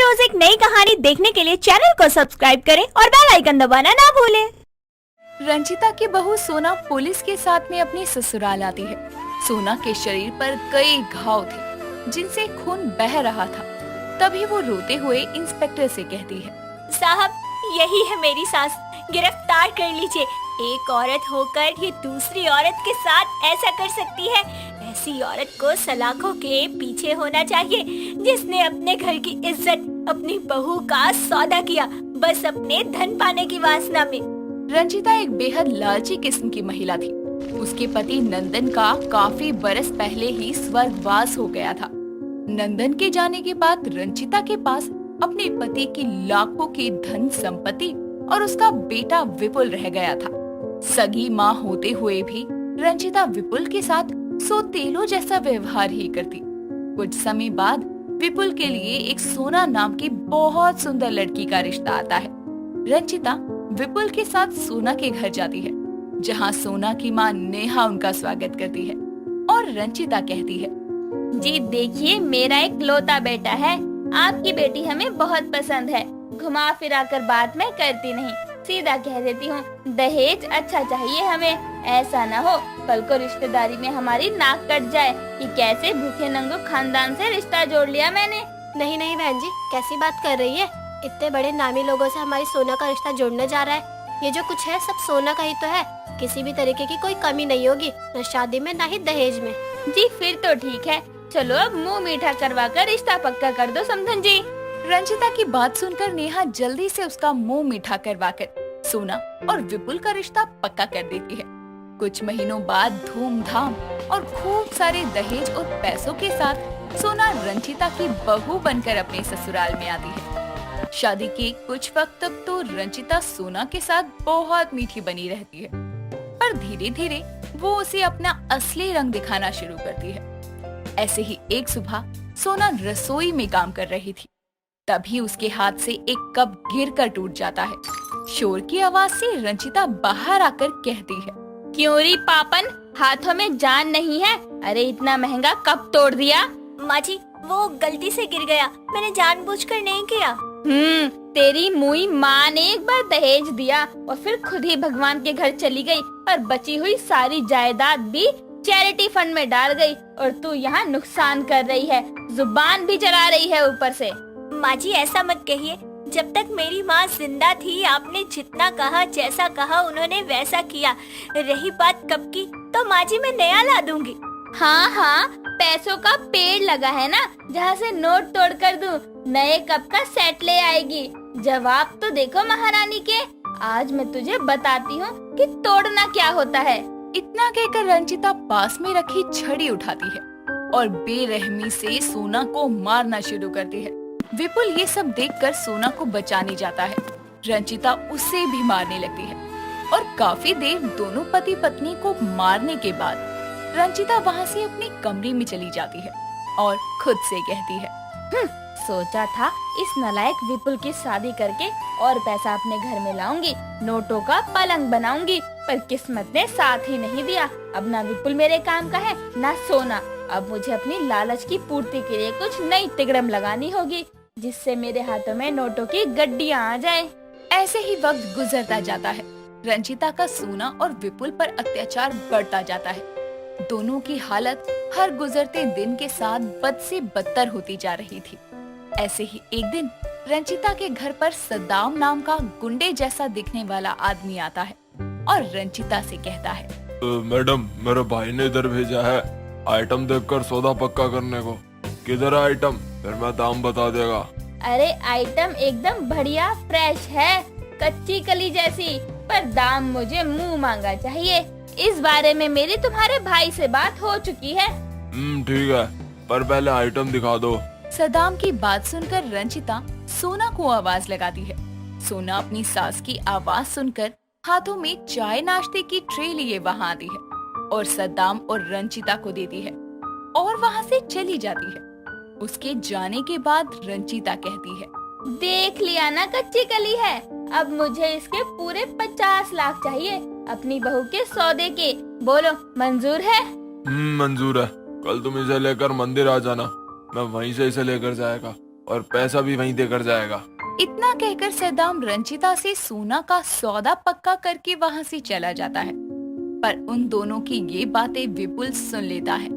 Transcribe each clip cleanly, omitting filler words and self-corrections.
रोज एक नई कहानी देखने के लिए चैनल को सब्सक्राइब करें और बेल आइकन दबाना ना भूलें। रंजिता की बहू सोना पुलिस के साथ में अपने ससुराल आती है। सोना के शरीर पर कई घाव थे जिनसे खून बह रहा था। तभी वो रोते हुए इंस्पेक्टर से कहती है, साहब, यही है मेरी सास, गिरफ्तार कर लीजिए। एक औरत होकर ये दूसरी औरत के साथ ऐसा कर सकती है? ऐसी औरत को सलाखों के पीछे होना चाहिए, जिसने अपने घर की इज्जत अपनी बहू का सौदा किया, बस अपने धन पाने की वासना में। रंजिता एक बेहद लालची किस्म की महिला थी। उसके पति नंदन का काफी बरस पहले ही स्वर्गवास हो गया था। नंदन के जाने के बाद रंजिता के पास अपने पति की लाखों की धन संपत्ति और उसका बेटा विपुल रह गया था। सगी माँ होते हुए भी रंजिता विपुल के साथ सौतेलों जैसा व्यवहार ही करती। कुछ समय बाद विपुल के लिए एक सोना नाम की बहुत सुंदर लड़की का रिश्ता आता है। रंजिता विपुल के साथ सोना के घर जाती है, जहाँ सोना की माँ नेहा उनका स्वागत करती है और रंजिता कहती है, जी देखिए, मेरा एक लौता बेटा है। आपकी बेटी हमें बहुत पसंद है। घुमा फिरा कर बात मैं करती नहीं, सीधा कह देती हूँ, दहेज अच्छा चाहिए हमें। ऐसा न हो कल को रिश्तेदारी में हमारी नाक कट जाए कि कैसे भूखे नंगू खानदान से रिश्ता जोड़ लिया मैंने। नहीं नहीं बहन जी, कैसी बात कर रही है? इतने बड़े नामी लोगों से हमारी सोना का रिश्ता जोड़ने जा रहा है। ये जो कुछ है सब सोना का ही तो है। किसी भी तरीके की कोई कमी नहीं होगी, न शादी में न ही दहेज में। जी फिर तो ठीक है, चलो अब मुंह मीठा करवा कर रिश्ता पक्का कर दो समधन जी। रंजिता की बात सुनकर नेहा जल्दी से उसका मुंह मीठा करवाकर सोना और विपुल का रिश्ता पक्का कर देती है। कुछ महीनों बाद धूमधाम और खूब सारे दहेज और पैसों के साथ सोना रंजिता की बहू बनकर अपने ससुराल में आती है। शादी के कुछ वक्त तक तो रंजिता सोना के साथ बहुत मीठी बनी रहती है, पर धीरे धीरे वो उसे अपना असली रंग दिखाना शुरू करती है। ऐसे ही एक सुबह सोना रसोई में काम कर रही थी, तभी उसके हाथ से एक कप गिरकर टूट जाता है। शोर की आवाज से रंजिता बाहर आकर कहती है, क्यों री पापन, हाथों में जान नहीं है? अरे इतना महंगा कप तोड़ दिया। माँ जी, वो गलती से गिर गया, मैंने जानबूझकर नहीं किया। तेरी मुई माँ ने एक बार दहेज दिया और फिर खुद ही भगवान के घर चली गई और बची हुई सारी जायदाद भी चैरिटी फंड में डाल गई, और तू यहाँ नुकसान कर रही है, जुबान भी जला रही है ऊपर से। माँ जी ऐसा मत कहिए, जब तक मेरी माँ जिंदा थी आपने जितना कहा, जैसा कहा उन्होंने वैसा किया। रही बात कब की, तो माँ जी मैं नया ला दूंगी। हाँ हाँ, पैसों का पेड़ लगा है ना, जहाँ से नोट तोड़ कर दूं, नए कप का सेट ले आएगी। जवाब तो देखो महारानी के, आज मैं तुझे बताती हूँ कि तोड़ना क्या होता है। इतना कहकर रंजिता पास में रखी छड़ी उठाती है और बेरहमी से सोना को मारना शुरू करती है। विपुल ये सब देखकर सोना को बचाने जाता है। रंजिता उससे भी मारने लगती है और काफी देर दोनों पति पत्नी को मारने के बाद रंजिता वहाँ से अपने कमरे में चली जाती है और खुद से कहती है, सोचा था इस नालायक विपुल की शादी करके और पैसा अपने घर में लाऊंगी, नोटों का पलंग बनाऊंगी, पर किस्मत ने साथ ही नहीं दिया। अब ना विपुल मेरे काम का है, ना सोना। अब मुझे अपनी लालच की पूर्ति के लिए कुछ नई तिगड़म लगानी होगी, जिससे मेरे हाथों में नोटों की गड्डियां आ जाए। ऐसे ही वक्त गुजरता जाता है। रंजिता का सोना और विपुल पर अत्याचार बढ़ता जाता है। दोनों की हालत हर गुजरते दिन के साथ बद से बदतर होती जा रही थी। ऐसे ही एक दिन रंजिता के घर पर सद्दाम नाम का गुंडे जैसा दिखने वाला आदमी आता है और रंजिता से कहता है, मैडम, मेरे भाई ने इधर भेजा है आइटम देखकर सौदा पक्का करने को। किधर है आइटम? फिर मैं दाम बता देगा। अरे आइटम एकदम बढ़िया फ्रेश है, कच्ची कली जैसी, पर दाम मुझे मुंह मांगा चाहिए। इस बारे में मेरी तुम्हारे भाई से बात हो चुकी है। ठीक है, पर पहले आइटम दिखा दो। सद्दाम की बात सुनकर रंजिता सोना को आवाज लगाती है। सोना अपनी सास की आवाज सुनकर हाथों में चाय नाश्ते की ट्रे लिए वहाँ आती है और सद्दाम और रंजिता को देती है और वहाँ से चली जाती है। उसके जाने के बाद रंजिता कहती है, देख लिया ना, कच्ची कली है। अब मुझे इसके पूरे 50 लाख चाहिए अपनी बहू के सौदे के। बोलो मंजूर है? मंजूर है। कल तुम इसे लेकर मंदिर आ जाना, मैं वहीं से इसे लेकर जाएगा। और पैसा भी वहीं देकर जाएगा। इतना कहकर सद्दाम रंजिता से सोना का सौदा पक्का करके वहाँ से चला जाता है। पर उन दोनों की ये बातें विपुल सुन लेता है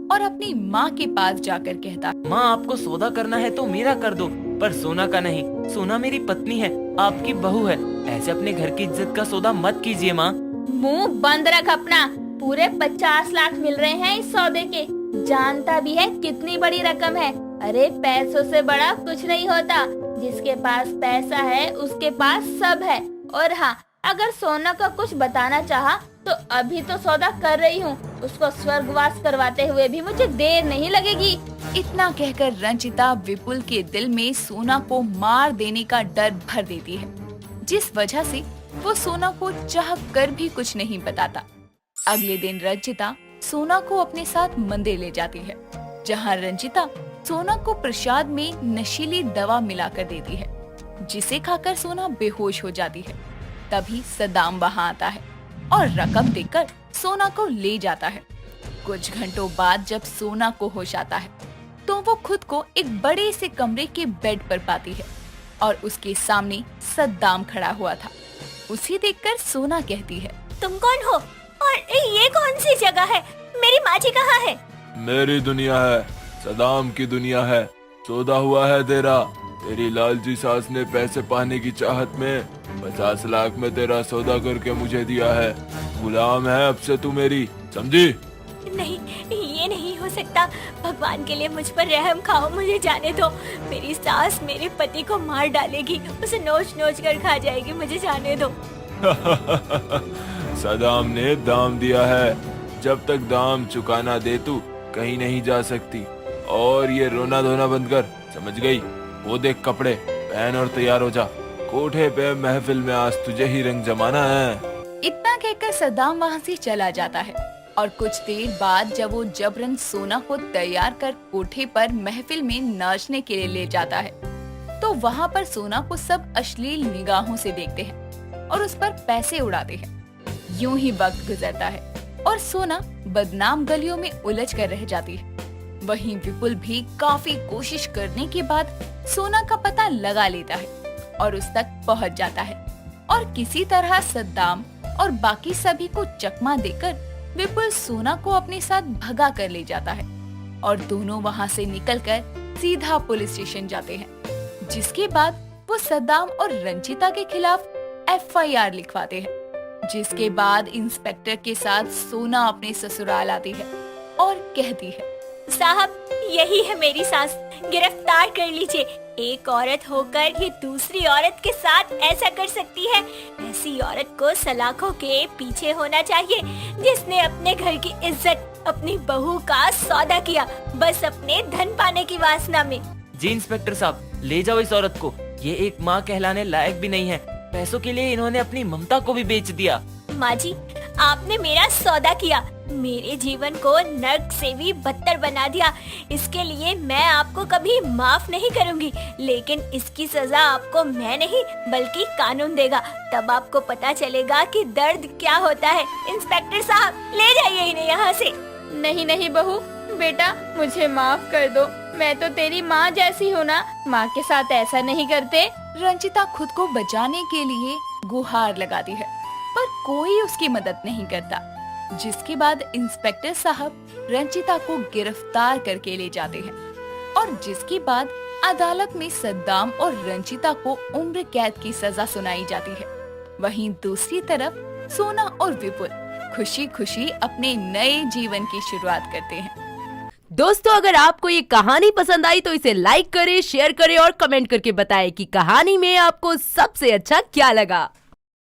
और अपनी माँ के पास जाकर कहता है, माँ आपको सौदा करना है तो मेरा कर दो, पर सोना का नहीं। सोना मेरी पत्नी है, आपकी बहू है। ऐसे अपने घर की इज्जत का सौदा मत कीजिए माँ। मुंह बंद रख अपना। पूरे 50 लाख मिल रहे हैं इस सौदे के। जानता भी है कितनी बड़ी रकम है। अरे पैसों से बड़ा कुछ नहीं होता। जिसके पास पैसा है उसके पास सब है। और हाँ, अगर सोना का कुछ बताना चाहा तो अभी तो सौदा कर रही हूँ। उसको स्वर्गवास करवाते हुए भी मुझे देर नहीं लगेगी। इतना कहकर रंजिता विपुल के दिल में सोना को मार देने का डर भर देती है, जिस वजह से वो सोना को चाह कर भी कुछ नहीं बताता। अगले दिन रंजिता सोना को अपने साथ मंदिर ले जाती है, जहाँ रंजिता सोना को प्रसाद में नशीली दवा मिलाकर देती है, जिसे खाकर सोना बेहोश हो जाती है। तभी सद्दाम वहाँ आता है और रकम देकर सोना को ले जाता है। कुछ घंटों बाद जब सोना को होश आता है तो वो खुद को एक बड़े से कमरे के बेड पर पाती है और उसके सामने सद्दाम खड़ा हुआ था। उसे देखकर सोना कहती है, तुम कौन हो और ये कौन सी जगह है? मेरी माँ जी कहाँ है? मेरी दुनिया है, सद्दाम की दुनिया है। सौदा हुआ है तेरा। तेरी लालची सास ने पैसे पाने की चाहत में 50 लाख में तेरा सौदा करके मुझे दिया है। गुलाम है अब से तू मेरी, समझी? नहीं, ये नहीं हो सकता। भगवान के लिए मुझ पर रहम खाओ, मुझे जाने दो। मेरी सास मेरे पति को मार डालेगी, उसे नोच नोच कर खा जाएगी, मुझे जाने दो। सद्दाम ने दाम दिया है। जब तक दाम चुकाना दे तू कहीं नहीं जा सकती। और ये रोना धोना बंद कर, समझ गई? वो देख कपड़े पहन और तैयार हो जा। कोठे पे महफिल में आज तुझे ही रंग जमाना है। इतना कहकर सद्दाम वहाँ से चला जाता है और कुछ देर बाद जब वो जबरन सोना को तैयार कर कोठे पर महफिल में नाचने के लिए ले जाता है तो वहाँ पर सोना को सब अश्लील निगाहों से देखते हैं और उस पर पैसे उड़ाते हैं। यूं ही वक्त गुजरता है और सोना बदनाम गलियों में उलझ कर रह जाती है। वहीं विपुल भी काफी कोशिश करने के बाद सोना का पता लगा लेता है और उस तक पहुंच जाता है और किसी तरह सद्दाम और बाकी सभी को चकमा देकर विपुल सोना को अपने साथ भगा कर ले जाता है और दोनों वहां से निकलकर सीधा पुलिस स्टेशन जाते हैं, जिसके बाद वो सद्दाम और रंजिता के खिलाफ FIR लिखवाते हैं। जिसके बाद इंस्पेक्टर के साथ सोना अपने ससुराल आती है और कहती है, साहब, यही है मेरी सास, गिरफ्तार कर लीजिए। एक औरत होकर ये दूसरी औरत के साथ ऐसा कर सकती है? ऐसी औरत को सलाखों के पीछे होना चाहिए, जिसने अपने घर की इज्जत अपनी बहू का सौदा किया, बस अपने धन पाने की वासना में। जी इंस्पेक्टर साहब, ले जाओ इस औरत को। ये एक माँ कहलाने लायक भी नहीं है। पैसों के लिए इन्होंने अपनी ममता को भी बेच दिया। माँ जी, आपने मेरा सौदा किया, मेरे जीवन को नर्क से भी बदतर बना दिया। इसके लिए मैं आपको कभी माफ नहीं करूंगी, लेकिन इसकी सजा आपको मैं नहीं बल्कि कानून देगा। तब आपको पता चलेगा कि दर्द क्या होता है। इंस्पेक्टर साहब, ले जाइए इन्हें यहाँ से। नहीं नहीं बहू, बेटा मुझे माफ कर दो। मैं तो तेरी माँ जैसी हूँ ना, माँ के साथ ऐसा नहीं करते। रंजिता खुद को बचाने के लिए गुहार लगाती है पर कोई उसकी मदद नहीं करता, जिसके बाद इंस्पेक्टर साहब रंजिता को गिरफ्तार करके ले जाते हैं और जिसके बाद अदालत में सद्दाम और रंजिता को उम्र कैद की सजा सुनाई जाती है। वहीं दूसरी तरफ सोना और विपुल खुशी खुशी अपने नए जीवन की शुरुआत करते हैं। दोस्तों, अगर आपको ये कहानी पसंद आई तो इसे लाइक करें, शेयर करें और कमेंट करके बताएं कि कहानी में आपको सबसे अच्छा क्या लगा।